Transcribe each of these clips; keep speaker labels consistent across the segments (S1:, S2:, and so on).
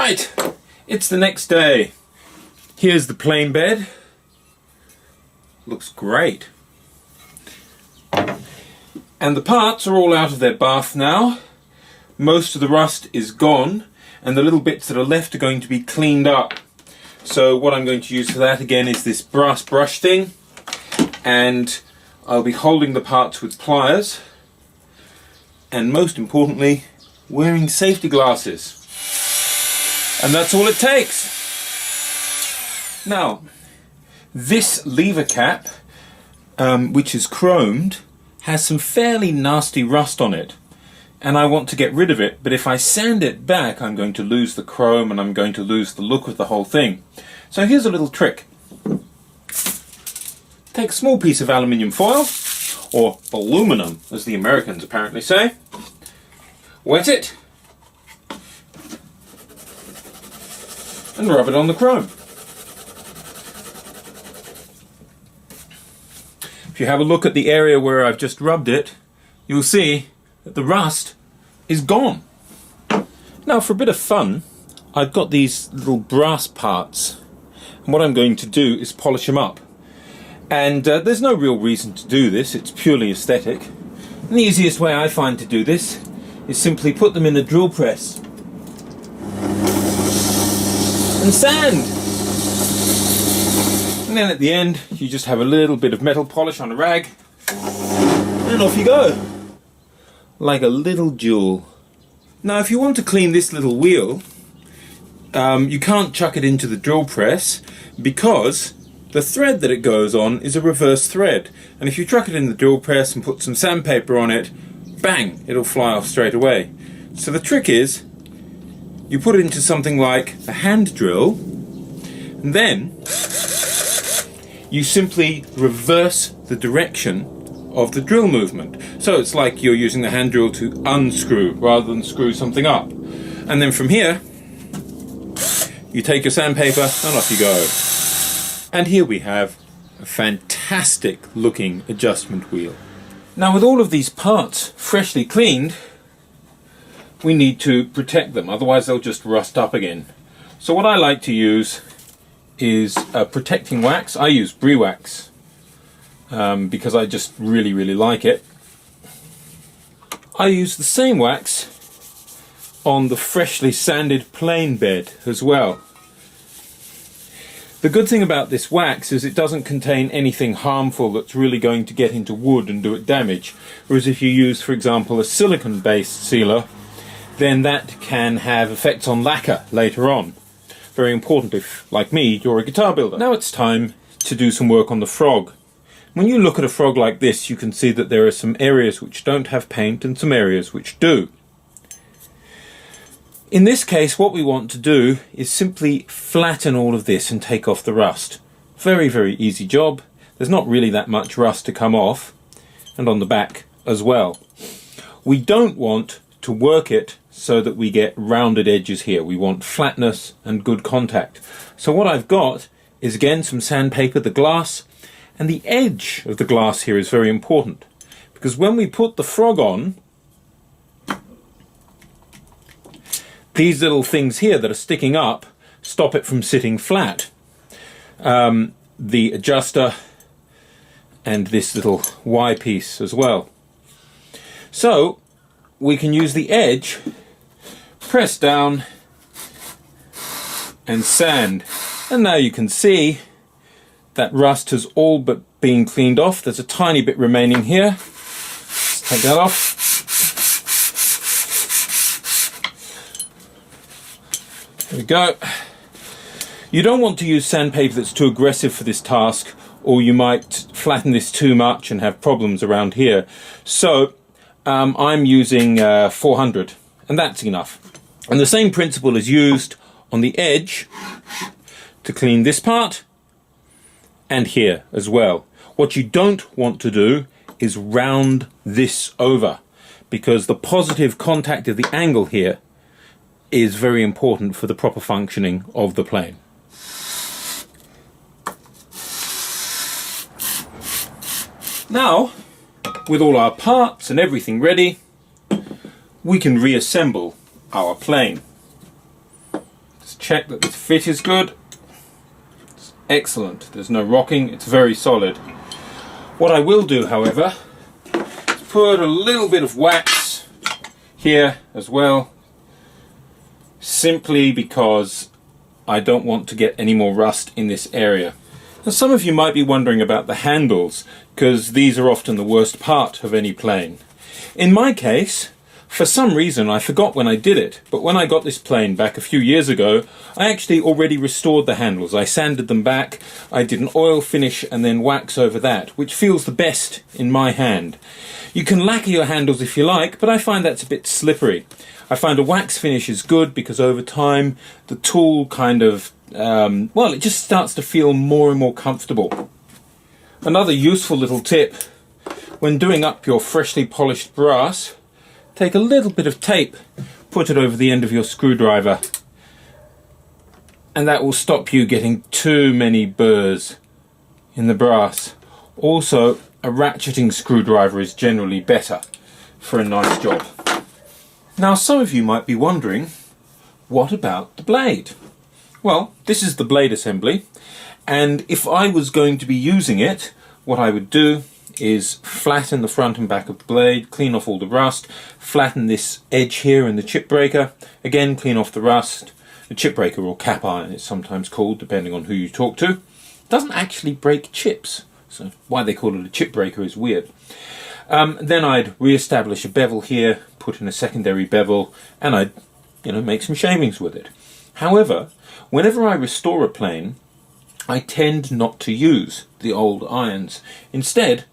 S1: Right, it's the next day. Here's the plain bed. Looks great. And the parts are all out of their bath now. Most of the rust is gone, and the little bits that are left are going to be cleaned up. So what I'm going to use for that again is this brass brush thing, and I'll be holding the parts with pliers, and most importantly, wearing safety glasses. And that's all it takes. Now, this lever cap, which is chromed, has some fairly nasty rust on it, and I want to get rid of it, but if I sand it back I'm going to lose the chrome and I'm going to lose the look of the whole thing. So here's a little trick. Take a small piece of aluminium foil, or aluminum as the Americans apparently say, wet it, and rub it on the chrome. If you have a look at the area where I've just rubbed it, you'll see that the rust is gone. Now for a bit of fun, I've got these little brass parts, and what I'm going to do is polish them up. And there's no real reason to do this, it's purely aesthetic. And the easiest way I find to do this is simply put them in a drill press and sand. And then at the end you just have a little bit of metal polish on a rag and off you go, like a little jewel. Now if you want to clean this little wheel, you can't chuck it into the drill press because the thread that it goes on is a reverse thread, and if you chuck it in the drill press and put some sandpaper on it, bang, it'll fly off straight away. So the trick is you put it into something like a hand drill, and then you simply reverse the direction of the drill movement. So it's like you're using the hand drill to unscrew rather than screw something up. And then from here, you take your sandpaper and off you go. And here we have a fantastic looking adjustment wheel. Now with all of these parts freshly cleaned, we need to protect them, otherwise they'll just rust up again. So what I like to use is a protecting wax. I use Brie wax because I just really like it. I use the same wax on the freshly sanded plain bed as well. The good thing about this wax is it doesn't contain anything harmful that's really going to get into wood and do it damage, whereas if you use, for example, a silicone based sealer, then that can have effects on lacquer later on. Very important if, like me, you're a guitar builder. Now it's time to do some work on the frog. When you look at a frog like this, you can see that there are some areas which don't have paint and some areas which do. In this case, what we want to do is simply flatten all of this and take off the rust. Very easy job. There's not really that much rust to come off, and on the back as well. We don't want to work it so that we get rounded edges here. We want flatness and good contact. So what I've got is again some sandpaper, the glass, and the edge of the glass here is very important, because when we put the frog on, these little things here that are sticking up stop it from sitting flat. The adjuster and this little Y piece as well. So we can use the edge, press down and sand, and now you can see that rust has all but been cleaned off. There's a tiny bit remaining here. Let's take that off. There we go. You don't want to use sandpaper that's too aggressive for this task, or you might flatten this too much and have problems around here. So I'm using 400, and that's enough. And the same principle is used on the edge to clean this part and here as well. What you don't want to do is round this over, because the positive contact of the angle here is very important for the proper functioning of the plane. Now, with all our parts and everything ready, we can reassemble our plane. Let's check that the fit is good. It's excellent. There's no rocking. It's very solid. What I will do, however, is put a little bit of wax here as well, simply because I don't want to get any more rust in this area. Now, some of you might be wondering about the handles, because these are often the worst part of any plane. In my case, for some reason I forgot when I did it, but when I got this plane back a few years ago, I actually already restored the handles. I sanded them back, I did an oil finish and then wax over that, which feels the best in my hand. You can lacquer your handles if you like, but I find that's a bit slippery. I find a wax finish is good because over time the tool kind of, well, it just starts to feel more and more comfortable. Another useful little tip, when doing up your freshly polished brass, take a little bit of tape, put it over the end of your screwdriver, and that will stop you getting too many burrs in the brass. Also, a ratcheting screwdriver is generally better for a nice job. Now, some of you might be wondering, what about the blade? Well, this is the blade assembly, and if I was going to be using it, what I would do is flatten the front and back of the blade, clean off all the rust, flatten this edge here in the chip breaker, again clean off the rust. The chip breaker, or cap iron it's sometimes called depending on who you talk to, doesn't actually break chips, so why they call it a chip breaker is weird. Then I'd re-establish a bevel here, put in a secondary bevel, and I'd make some shavings with it. However, whenever I restore a plane, I tend not to use the old irons. Instead,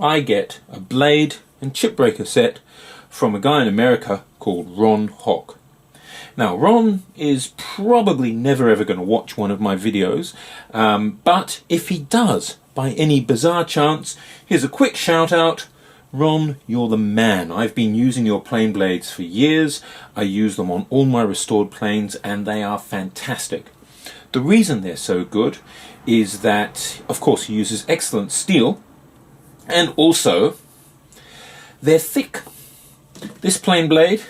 S1: I get a blade and chip breaker set from a guy in America called Ron Hock. Now, Ron is probably never ever going to watch one of my videos, but if he does, by any bizarre chance, here's a quick shout out. Ron, you're the man. I've been using your plane blades for years. I use them on all my restored planes and they are fantastic. The reason they're so good is that, of course, he uses excellent steel, and also they're thick. This plane blade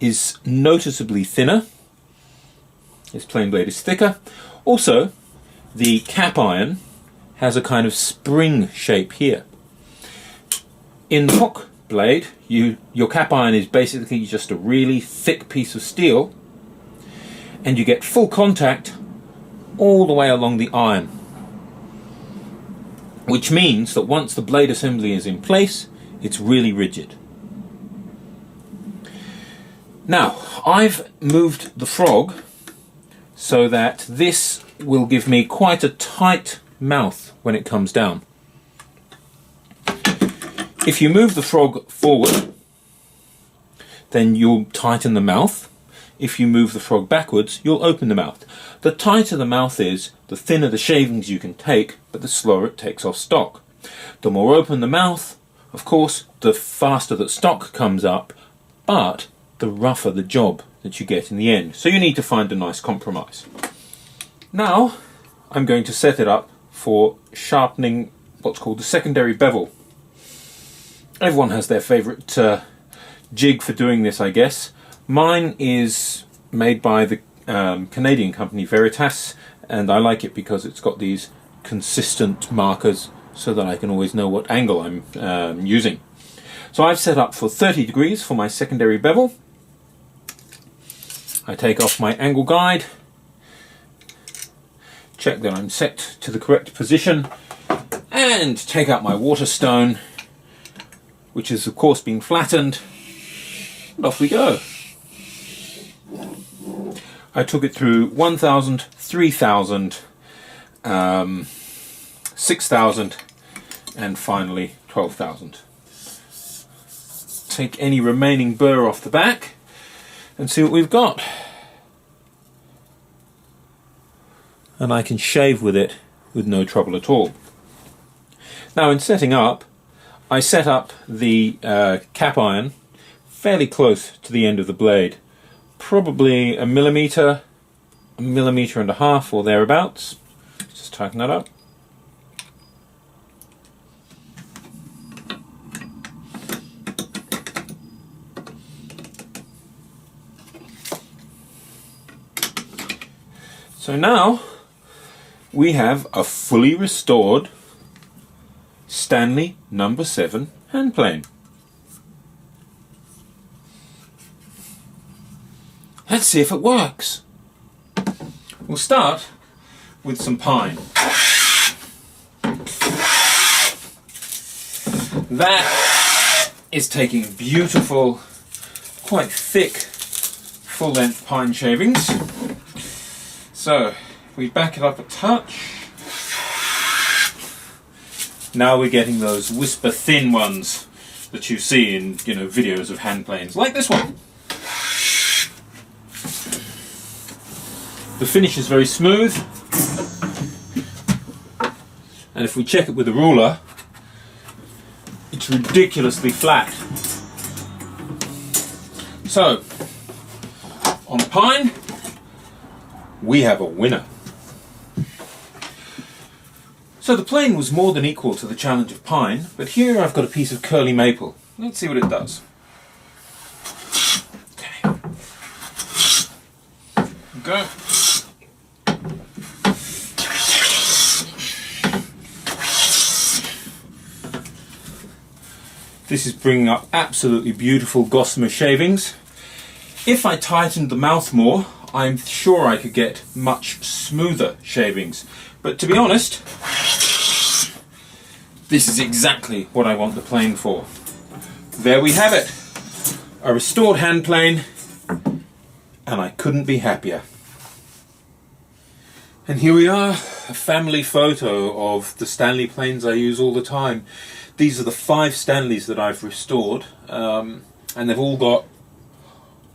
S1: is noticeably thinner. This plane blade is thicker. Also, the cap iron has a kind of spring shape here. In the Hock blade, your cap iron is basically just a really thick piece of steel, and you get full contact all the way along the iron, which means that once the blade assembly is in place, it's really rigid. Now, I've moved the frog so that this will give me quite a tight mouth when it comes down. If you move the frog forward, then you'll tighten the mouth. If you move the frog backwards, you'll open the mouth. The tighter the mouth is, the thinner the shavings you can take, but the slower it takes off stock. The more open the mouth, of course, the faster that stock comes up, but the rougher the job that you get in the end. So you need to find a nice compromise. Now, I'm going to set it up for sharpening what's called the secondary bevel. Everyone has their favourite jig for doing this, I guess. Mine is made by the Canadian company Veritas, and I like it because it's got these consistent markers so that I can always know what angle I'm using. So I've set up for 30 degrees for my secondary bevel. I take off my angle guide, check that I'm set to the correct position, and take out my water stone, which has of course been flattened, and off we go. I took it through 1000, 3000, 6000, and finally 12,000. Take any remaining burr off the back and see what we've got. And I can shave with it with no trouble at all. Now, in setting up, I set up the cap iron fairly close to the end of the blade, probably a millimetre and a half or thereabouts. Just tighten that up. So now we have a fully restored Stanley No. 7 hand plane. Let's see if it works. We'll start with some pine. That is taking beautiful, quite thick, full-length pine shavings. So, if we back it up a touch, now we're getting those whisper thin ones that you see in, videos of hand planes, like this one. The finish is very smooth, and if we check it with a ruler, it's ridiculously flat. So, on pine, we have a winner. So the plane was more than equal to the challenge of pine, but here I've got a piece of curly maple. Let's see what it does. Okay. Go. This is bringing up absolutely beautiful gossamer shavings. If I tightened the mouth more, I'm sure I could get much smoother shavings. But to be honest, this is exactly what I want the plane for. There we have it. A restored hand plane, and I couldn't be happier. And here we are, a family photo of the Stanley planes I use all the time. These are the 5 Stanleys that I've restored, and they've all got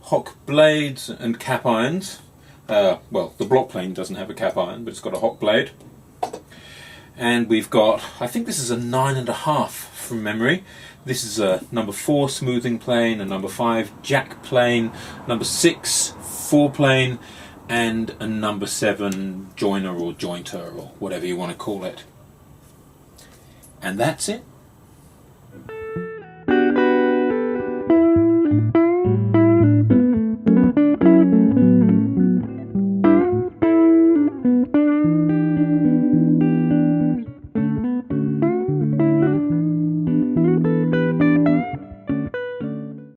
S1: hock blades and cap irons. Well, the block plane doesn't have a cap iron, but it's got a hock blade. And we've got, I think this is a 9.5 from memory. This is a No. 4 smoothing plane, a No. 5 jack plane, No. 6 foreplane, and a No. 7 joiner or jointer or whatever you want to call it. And that's it.